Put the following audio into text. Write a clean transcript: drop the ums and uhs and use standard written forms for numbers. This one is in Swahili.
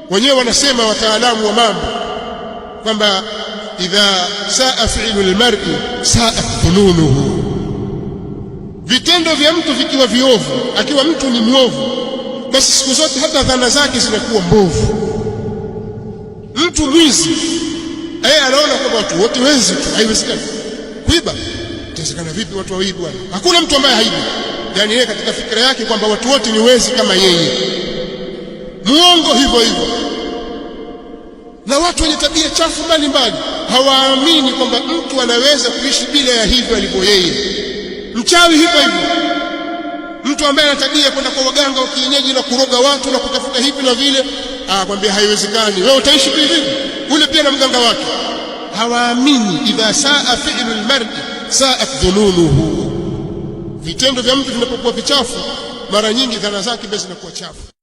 wenyewe wanasema wataalamu wa mambo kwamba idha saa fi'lu almar'i sa'at dhununuhu, vitendo vya mtu vikiwa viovu, akiwa mtu ni mwovu, basi siku zote hata dhana zake zinakuwa mbovu. Mtu mwizi anaona kwamba watu wote wezi tu, haiwezekani. Kuiba itawezekana vipi watu waibi bwana? Hakuna mtu ambaye haibi. Yani yeye katika fikra yake kwamba watu wote ni wezi kama yeye. Muongo hivyo hivyo. Na watu wenye tabia chafu mbalimbali hawaamini kwamba mtu anaweza kuishi bila ya hivyo alivyo yeye. Mchawi hivyo hivyo. Mtu ambaye ana tabia kwenda kwa waganga wa kienyeji na kuroga watu na kutafuta hivi na vile, kwambia haiwezekani. Wewe utaishi hivi? Ule pia na mganga wake. Hawaamini idha saa fi'lu almar'i sa'at dhununuhu. Vitendo vya mtu vinapokuwa vichafu, mara nyingi dhana zake zinakuwa chafu.